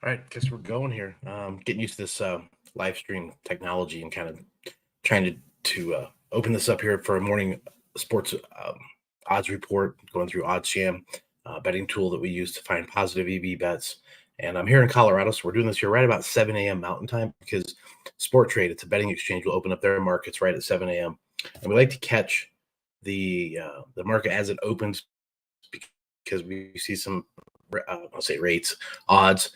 All right, guess we're going here. Getting used to this live stream technology and kind of trying to open this up here for a morning sports odds report, going through OddsJam, betting tool that we use to find positive EV bets. And I'm here in Colorado, so we're doing this here right about 7 a.m. Mountain Time because Sporttrade, it's a betting exchange, will open up their markets right at 7 a.m. And we like to catch the market as it opens because we see some I'll say rates, odds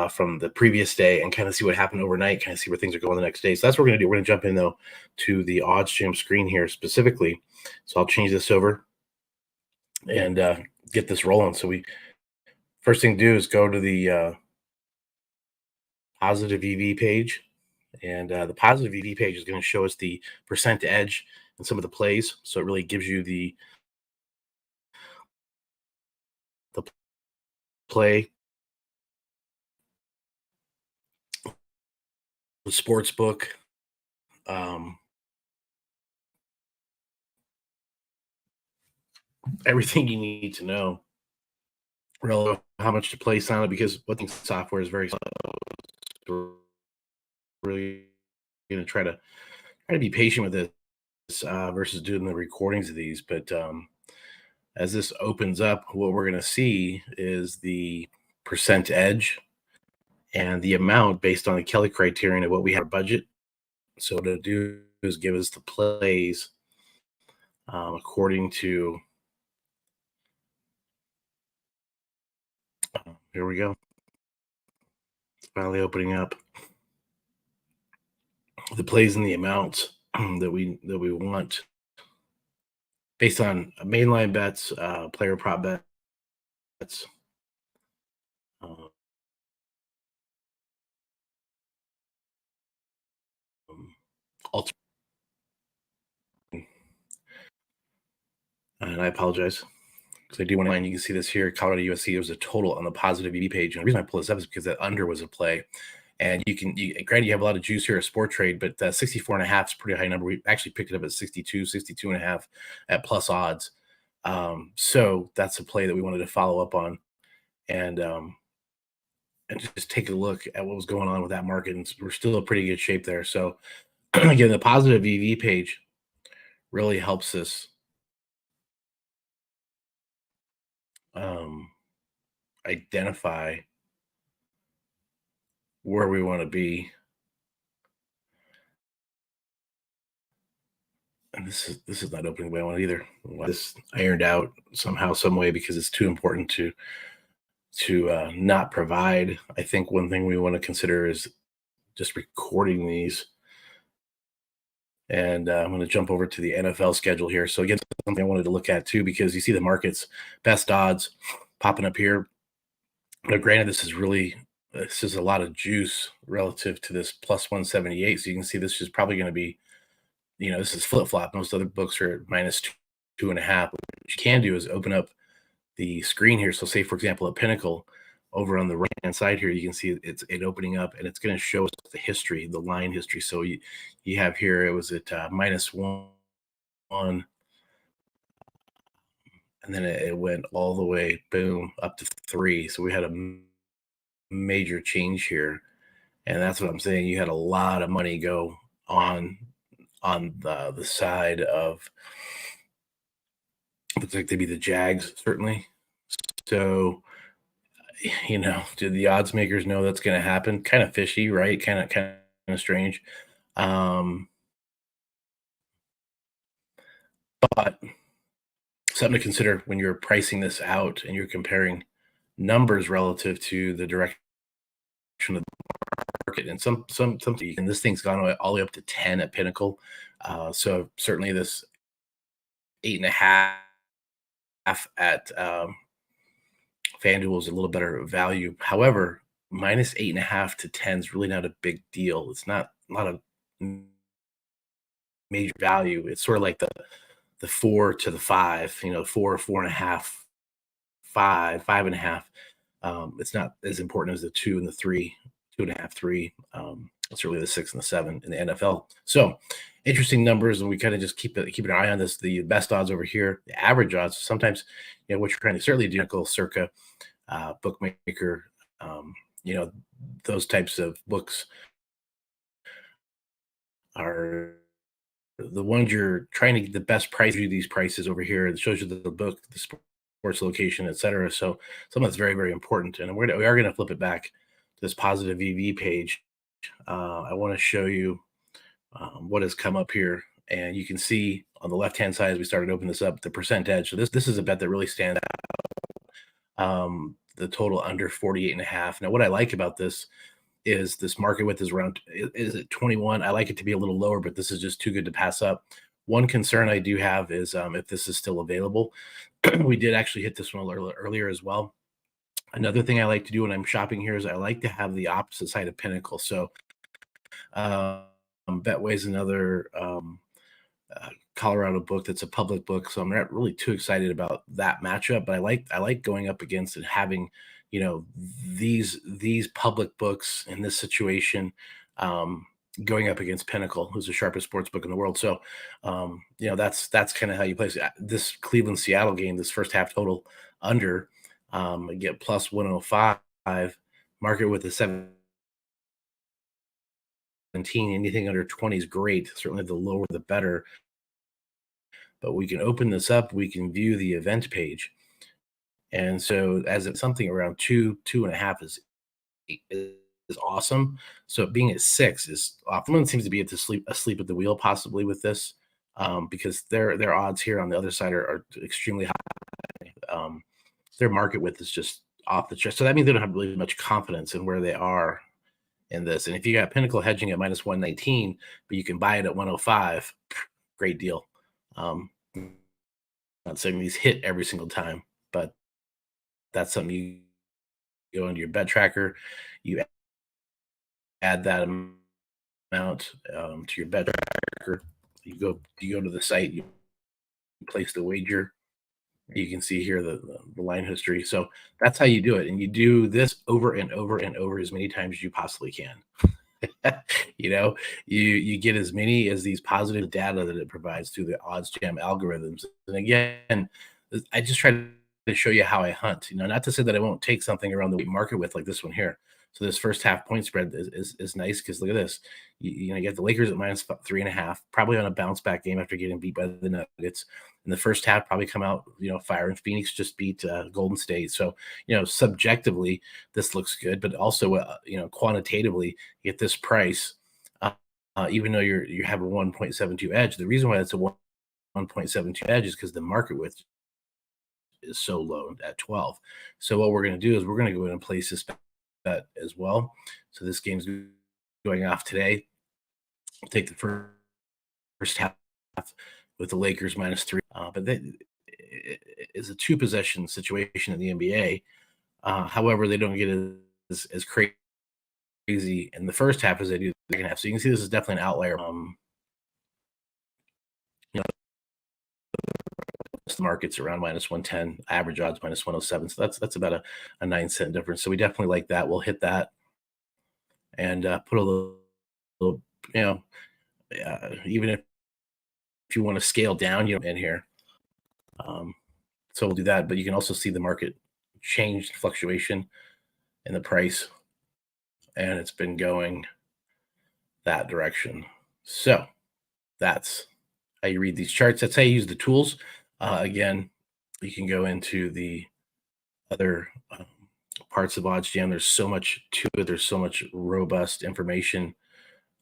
from the previous day and kind of see what happened overnight, kind of see where things are going the next day. So that's what we're going to do. We're going to jump in, though, to the OddsJam screen here specifically. So I'll change this over and get this rolling. So first thing to do is go to the positive EV page. And the positive EV page is going to show us the percent edge and some of the plays. So it really gives you the play, the sports book, everything you need to know relative how much to place on it, because what things software is very slow. So we're really going to try to be patient with this versus doing the recordings of these. But as this opens up, what we're going to see is the percent edge and the amount based on the Kelly criterion of what we have budget. So what it'll do is give us the plays according to here we go. It's finally opening up the plays and the amounts that we want based on mainline bets, player prop bets, um, alter. And I apologize because I do want to mind. You can see this here. Colorado USC, there was a total on the positive EV page. And the reason I pull this up is because that under was a play. And granted, you have a lot of juice here at Sporttrade, but 64 and a half is a pretty high number. We actually picked it up at 62 and a half at plus odds. So that's a play that we wanted to follow up on and just take a look at what was going on with that market. And we're still in pretty good shape there. So again, the positive EV page really helps us identify where we want to be. And this is not opening the way I want it either. This ironed out somehow, some way, because it's too important to not provide. I think one thing we want to consider is just recording these. And I'm going to jump over to the NFL schedule here. So again, something I wanted to look at too, because you see the markets best odds popping up here. Now, granted, this is a lot of juice relative to this plus 178. So you can see this is probably going to be, this is flip flop. Most other books are at minus 2.5. What you can do is open up the screen here. So say, for example, at Pinnacle over on the right hand side here, you can see it opening up, and it's going to show us the history, the line history. So you have here, it was at minus one, and then it went all the way, boom, up to 3. So we had a major change here, and that's what I'm saying. You had a lot of money go on the side of, looks like they'd be the Jags, certainly. So, do the odds makers know that's going to happen? Kind of fishy, right? Kind of strange. But something to consider when you're pricing this out and you're comparing numbers relative to the direction of the market. And and this thing's gone all the way up to 10 at Pinnacle. So certainly this 8.5 at FanDuel is a little better value. However, minus 8.5 to 10 is really not a big deal. It's not a major value. It's sort of like the 4 to the 5, 4.5, 5.5. It's not as important as the 2 and the 3, 2.5, 3. It's really the 6 and the 7 in the NFL. So interesting numbers, and we kind of just keep an eye on this. The best odds over here, the average odds. Sometimes, what you're trying to certainly do, circa bookmaker those types of books are the ones you're trying to get the best price. Do these prices over here. It shows you the book, the sports location, etc. So something that's very, very important. And we are going to flip it back to this positive EV page. I want to show you what has come up here. And you can see on the left-hand side, as we started to open this up, the percent edge. So this is a bet that really stands out. The total under 48.5. Now, what I like about this is this market width is around, is it 21? I like it to be a little lower, but this is just too good to pass up. One concern I do have is if this is still available. We did actually hit this one a little earlier as well. Another thing I like to do when I'm shopping here is I like to have the opposite side of Pinnacle. So Betway is another Colorado book that's a public book, so I'm not really too excited about that matchup. But I like going up against and having, these public books in this situation, going up against Pinnacle, who's the sharpest sports book in the world. So, that's kind of how you place it. This Cleveland Seattle game, this first half total under, get plus 105. Market with a 17. Anything under 20 is great. Certainly, the lower the better. But we can open this up. We can view the event page. And so as it's something around 2.5 is awesome. So being at 6 is often one seems to be asleep at the wheel, possibly with this, because their odds here on the other side are extremely high. Their market width is just off the chart. So that means they don't have really much confidence in where they are in this. And if you got Pinnacle hedging at minus 119, but you can buy it at 105, great deal. Not saying these hit every single time, but that's something you go into your bet tracker, you add that amount to your bet tracker. You go to the site, you place the wager. You can see here the line history. So that's how you do it, and you do this over and over and over as many times as you possibly can. You get as many as these positive data that it provides through the OddsJam algorithms. And again, I just try to show you how I hunt. Not to say that I won't take something around the market with like this one here. So this first half point spread is nice because look at this. You get the Lakers at minus 3.5, probably on a bounce back game after getting beat by the Nuggets. In the first half, probably come out, fire, and Phoenix just beat Golden State. So, subjectively, this looks good, but also, quantitatively, you get this price, even though you have a 1.72 edge. The reason why it's a 1.72 edge is because the market width is so low at 12. So what we're going to do is we're going to go in and place this bet as well. So this game's going off today. We'll take the first half with the Lakers minus 3. But that is a 2-possession situation in the NBA. However, they don't get as crazy in the first half as they do the second half. So you can see this is definitely an outlier. The market's around minus 110, average odds minus 107. So that's about a 9-cent difference. So we definitely like that. We'll hit that and put a little even if you want to scale down, in here. So we'll do that, but you can also see the market change, fluctuation in the price, and it's been going that direction. So that's how you read these charts. That's how you use the tools. Again, you can go into the other parts of OddsJam. There's so much to it. There's so much robust information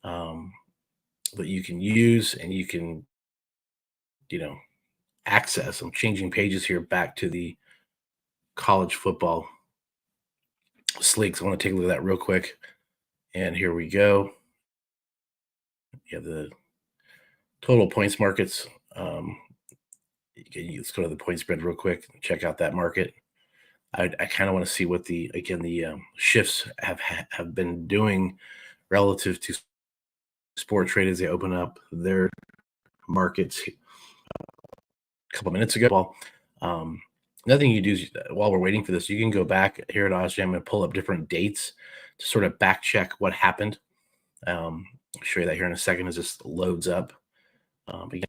that you can use, and you can, access. I'm changing pages here back to the college football sleeks. I want to take a look at that real quick. And here we go. You have the total points markets. Let's go to the point spread real quick. Check out that market. I kind of want to see what the shifts have been doing relative to Sporttrade as they open up their markets a couple minutes ago. Well, another thing you do is, while we're waiting for this, you can go back here at OddsJam and pull up different dates to sort of back check what happened. I'll show you that here in a second as this loads up. Again,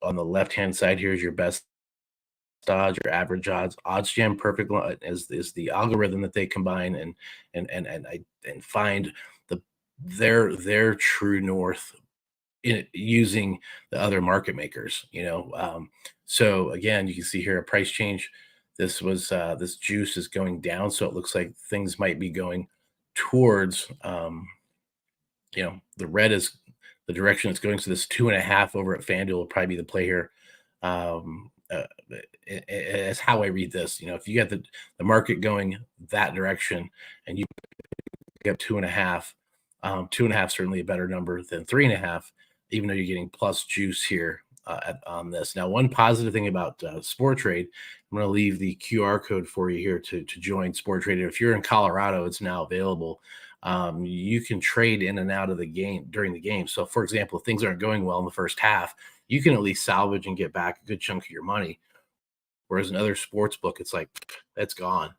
on the left-hand side, here's your best odds, your average odds. OddsJam Perfect is the algorithm that they combine and find the their true north in using the other market makers. So again, you can see here a price change. This juice is going down, so it looks like things might be going towards the red is the direction it's going. So this 2.5 over at FanDuel will probably be the play here. As how I read this, if you get the market going that direction and you get 2.5, 2.5 certainly a better number than 3.5, even though you're getting plus juice here on this. Now, one positive thing about Sporttrade, I'm going to leave the QR code for you here to join Sporttrade. If you're in Colorado, it's now available. You can trade in and out of the game during the game. So, for example, if things aren't going well in the first half, you can at least salvage and get back a good chunk of your money. Whereas in other sports book, it's like that's gone.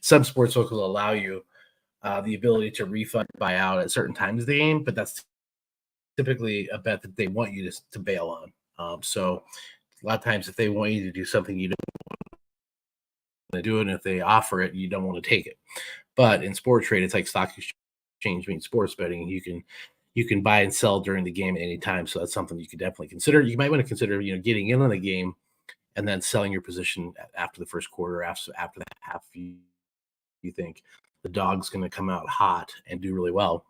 Some sports book will allow you the ability to refund, buy out at certain times of the game, but that's typically a bet that they want you to bail on. So a lot of times, if they want you to do something you don't want to do it, and if they offer it, you don't want to take it. But in Sporttrade, it's like stock exchange means sports betting. You can buy and sell during the game at any time. So that's something you could definitely consider. You might want to consider, getting in on the game and then selling your position after the first quarter, after the half. You think the dog's going to come out hot and do really well.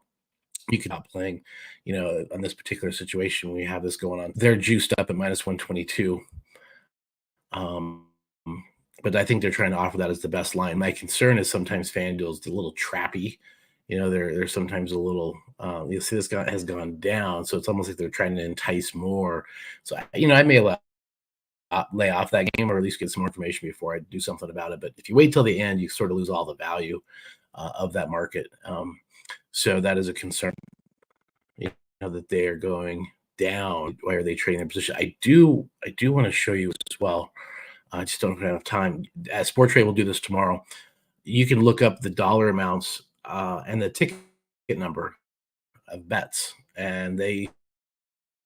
You could not playing, on this particular situation when we have this going on. They're juiced up at minus 122. But I think they're trying to offer that as the best line. My concern is sometimes FanDuel's a little trappy. They're sometimes a little. You see, this guy has gone down, so it's almost like they're trying to entice more. So I may lay off that game or at least get some more information before I do something about it. But if you wait till the end, you sort of lose all the value of that market. So that is a concern. That they are going down. Why are they trading their position? I do want to show you as well. I just don't have enough time. Sporttrade will do this tomorrow. You can look up the dollar amounts and the ticket number of bets, and they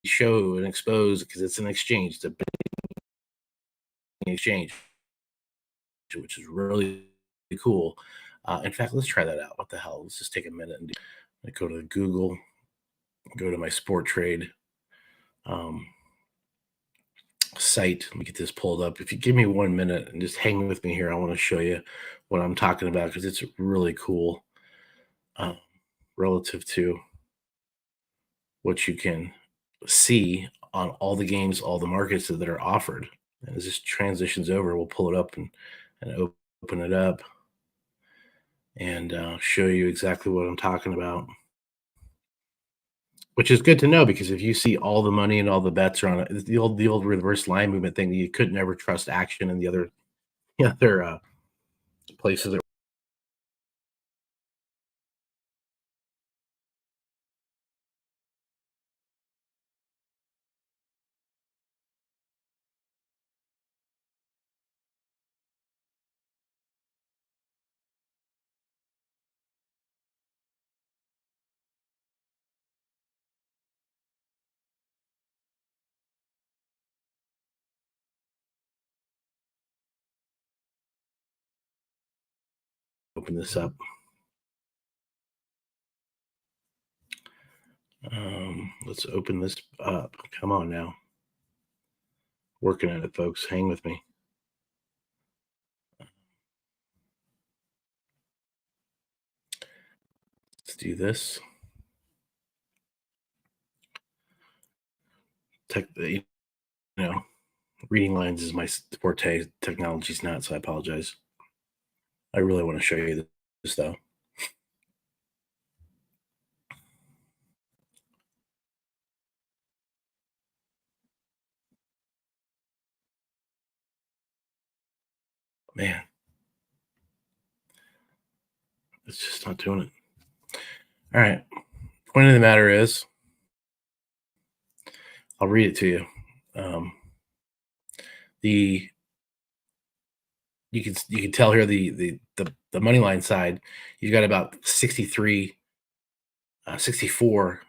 show and expose because it's an exchange. It's a big exchange, which is really cool. In fact, let's try that out. What the hell? Let's just take a minute and go to Google, go to my Sporttrade site. Let me get this pulled up. If you give me 1 minute and just hang with me here, I want to show you what I'm talking about because it's really cool relative to what you can see on all the games, all the markets that are offered. And as this transitions over, we'll pull it up and open it up and show you exactly what I'm talking about. Which is good to know because if you see all the money and all the bets are on it, the old reverse line movement thing, you could never trust action in the other places. Open this up. Let's open this up. Come on now. Working at it, folks. Hang with me. Let's do this. Reading lines is my forte. Technology's not, so I apologize. I really want to show you this, though. Man, it's just not doing it. All right. Point of the matter is, I'll read it to you. You can tell here the money line side, you've got about 63, 64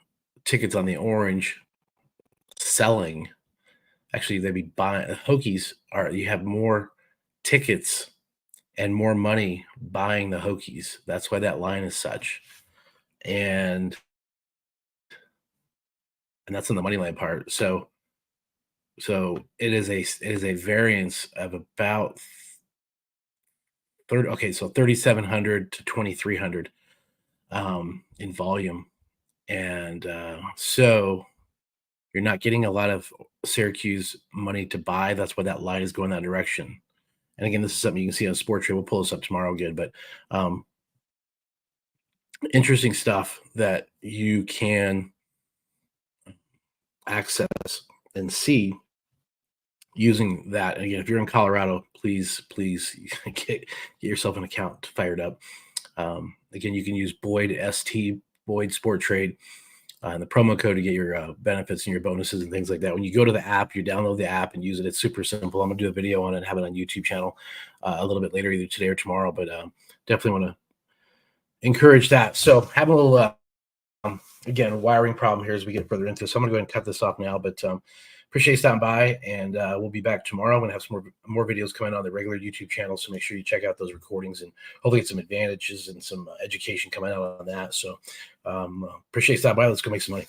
tickets on the orange selling actually they'd be buying Hokies are you have more tickets and more money buying the Hokies. That's why that line is such. And that's in the money line part. So it is a variance of about 30. Okay, so 3,700 to 2,300 in volume, and so you're not getting a lot of Syracuse money to buy. That's why that line is going that direction. And again, this is something you can see on Sporttrade. We'll pull this up tomorrow again, but interesting stuff that you can access and see using that. And again, if you're in Colorado, please get yourself an account fired up. Again, you can use BOYDST, Boyd Sporttrade, and the promo code to get your benefits and your bonuses and things like that. When you go to the app, you download the app and use it. It's super simple. I'm gonna do a video on it and have it on YouTube channel a little bit later, either today or tomorrow. But definitely want to encourage that. So having a little again wiring problem here as we get further into this. So I'm gonna go ahead and cut this off now. But appreciate you stopping by, and we'll be back tomorrow. I'm gonna have some more videos coming on the regular YouTube channel, so make sure you check out those recordings and hopefully get some advantages and some education coming out on that. So appreciate you stopping by. Let's go make some money.